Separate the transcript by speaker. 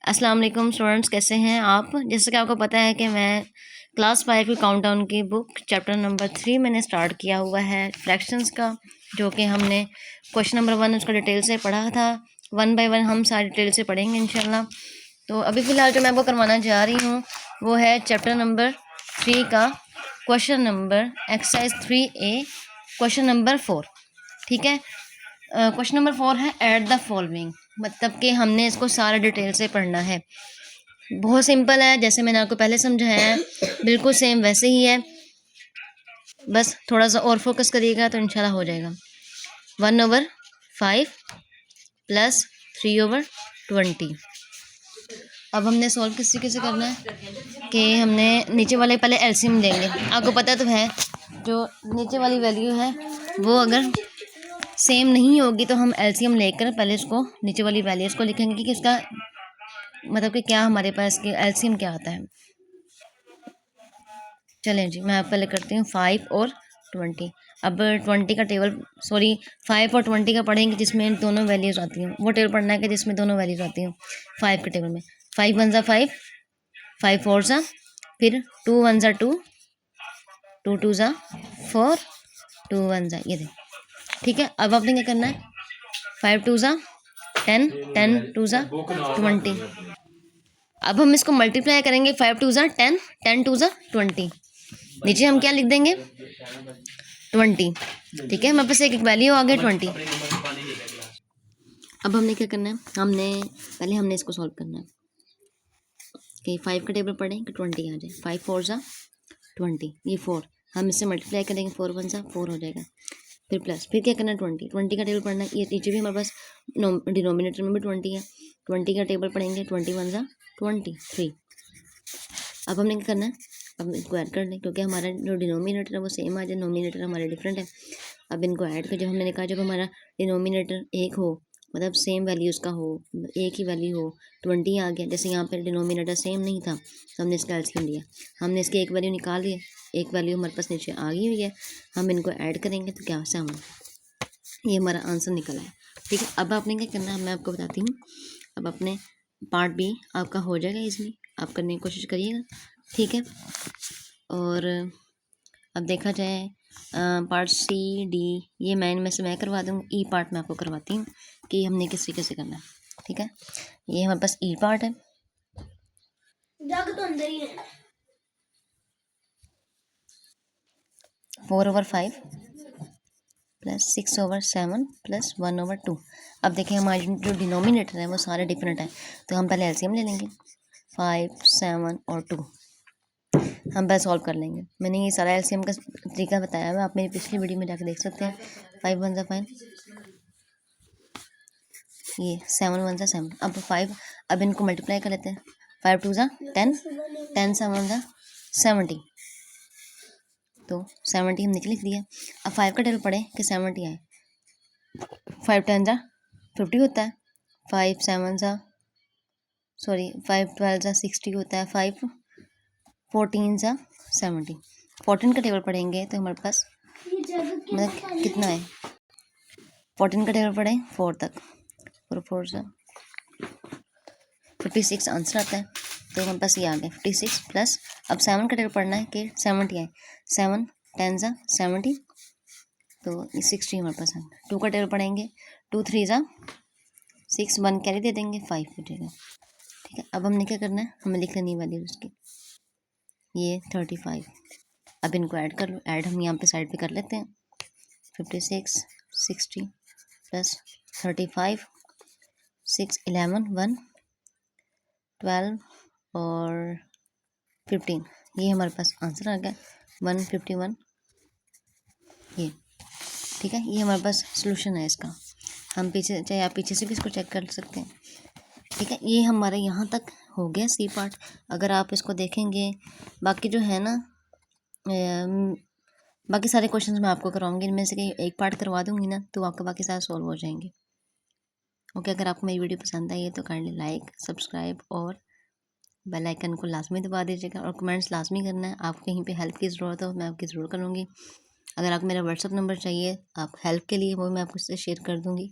Speaker 1: अस्सलाम वालेकुम स्टूडेंट्स, कैसे हैं आप। जैसे कि आपको पता है कि मैं क्लास 5 की काउंटडाउन की बुक चैप्टर नंबर 3 मैंने स्टार्ट किया हुआ है फ्रैक्शंस का, जो कि हमने क्वेश्चन नंबर 1 उसका डिटेल से पढ़ा था। 1 बाय 1 हम सारी डिटेल से पढ़ेंगे इंशाल्लाह। तो अभी फ़िलहाल जो मैं आपको करवाना जा रही हूँ वो है चैप्टर नंबर 3 का question number exercise 3A question number 4। ठीक है, क्वेश्चन नंबर 4 है ऐड द फॉलोइंग, मतलब कि हमने इसको सारा डिटेल से पढ़ना है। बहुत सिंपल है, जैसे मैंने आपको पहले समझाया है बिल्कुल सेम वैसे ही है, बस थोड़ा सा और फोकस करिएगा तो इंशाल्लाह हो जाएगा। 1/5 प्लस 3/20। अब हमने सॉल्व किस तरीके से करना है कि हमने नीचे वाले पहले एलसीएम लेंगे। आपको पता तो है जो नीचे वाली वैल्यू है वो अगर सेम नहीं होगी तो हम एलसीएम लेकर पहले इसको नीचे वाली वैल्यूज़ को लिखेंगे कि इसका मतलब कि क्या हमारे पास की एलसीएम क्या आता है। चलें जी, मैं आप पहले करती हूँ 5 और 20। अब 20 का टेबल 5 और 20 का पढ़ेंगे जिसमें दोनों वैल्यूज़ आती हैं। वो टेबल पढ़ना है कि जिसमें दोनों वैल्यूज़ आती हैं 5 के टेबल में। 5 1 5, 5 4, फिर 2 1 2, 2 2 4, 2 1 ये दे। ठीक है, अब आपने क्या करना है 5 2 10, 10 2 20। अब हम इसको मल्टीप्लाई करेंगे 5 2 10, 10 2 20। नीचे हम क्या लिख देंगे 20। ठीक है, हमारे पास एक वैल्यू आ गई 20। अब हमने क्या करना है, हमने इसको सॉल्व करना है कि 5 का टेबल पढ़ें कि 20 आ जाए। 5 4 20, ये 4 हम इससे मल्टीप्लाई करेंगे, 4 1 4 हो जाएगा। फिर प्लस, फिर क्या करना है 20 का टेबल पढ़ना है। ये नीचे भी हमारे पास डिनोमिनेटर में भी 20 है। 20 का टेबल पढ़ेंगे, 20 1 23। अब हमने क्या करना है, अब इसको ऐड कर लें क्योंकि हमारा जो डिनोमिनेटर है वो सेम आ जाए, नोमिनेटर हमारे डिफरेंट है। अब इनको ऐड कर, जब हमने कहा जब हमारा डिनोमिनेटर एक हो मतलब सेम वैल्यूज़ का हो, एक ही वैल्यू हो, 20 आ गया। जैसे यहाँ पर डिनोमिनेटर सेम नहीं था तो हमने इसका एलसीएम लिया, हमने इसकी एक वैल्यू निकाल ली, एक वैल्यू हमारे पास नीचे आ गई हुई है। हम इनको ऐड करेंगे तो क्या से हम ये हमारा आंसर निकला है। ठीक है, अब आपने क्या करना है मैं आपको बताती हूँ। अब अपने पार्ट बी आपका हो जाएगा इसमें, आप करने की कोशिश करिएगा। ठीक है, और अब देखा जाए पार्ट सी डी ये मैं इनमें से मैं करवा दूँगी। ई पार्ट मैं आपको करवाती हूँ कि हमने किस तरीके से करना है। ठीक है, ये हमारे पास ई पार्ट है। जग तो अंदर ही है। 4/5 प्लस 6/7 प्लस 1/2। अब देखें हमारे जो डिनोमिनेटर है वो सारे डिफरेंट हैं, तो हम पहले एलसीएम ले लेंगे। 5 7 और 2 हम बस सॉल्व कर लेंगे। मैंने ये सारा एलसीएम का तरीका बताया है, आप मेरी पिछली वीडियो में जाकर देख सकते हैं। 5 1 5, ये 7 1 7। अब 5, अब इनको मल्टीप्लाई कर लेते हैं। 5 2 10, 10 7 70, तो 70 हमने लिख दिया। अब 5 का टेबल पढ़े कि 70 आए। 5 10 50 होता है। 5 7 5 12 60 होता है। 5 14 70। 14 का टेबल पढ़ेंगे तो हमारे पास मतलब कितना है। 14 का टेबल पढ़ें 4 तक, 4 4 56 आंसर आता है। तो हमारे पास ये आ गया 56 प्लस। अब 7 का टेबल पढ़ना है कि 70 आए। 7 10 70, तो ये 60 हमारे पास है। 2 का टेबल पढ़ेंगे, 2 3 6, 1 कैरी दे देंगे, 5 हो जाएगा। ठीक है, अब हमने क्या करना है, हमें लिख लेनी वाली उसकी ये 35। अब इनको ऐड कर लो, ऐड हम यहाँ पे साइड पे कर लेते हैं। 56 60 प्लस 35 6 11 1 12 और 15, ये हमारे पास आंसर आ गया 151 ये। ठीक है, ये हमारे पास सॉल्यूशन है इसका। हम पीछे चाहे आप पीछे से भी इसको चेक कर सकते हैं। ठीक है, ये हमारे यहाँ तक हो गया सी पार्ट। अगर आप इसको देखेंगे बाकी जो है ना बाकी सारे क्वेश्चंस मैं आपको करवाऊंगी, इनमें से एक पार्ट करवा दूंगी ना तो आपका बाकी सारे सॉल्व हो जाएंगे। ओके, अगर आपको मेरी वीडियो पसंद आई है तो काइंडली लाइक सब्सक्राइब और बेल आइकन को लाजमी दबा दीजिएगा और कमेंट्स लाजमी करना है। आपको कहीं पे हेल्प की ज़रूरत हो मैं आपकी ज़रूर करूँगी। अगर आपको मेरा व्हाट्सअप नंबर चाहिए आप हेल्प के लिए वो मैं आपको उससे शेयर कर दूँगी।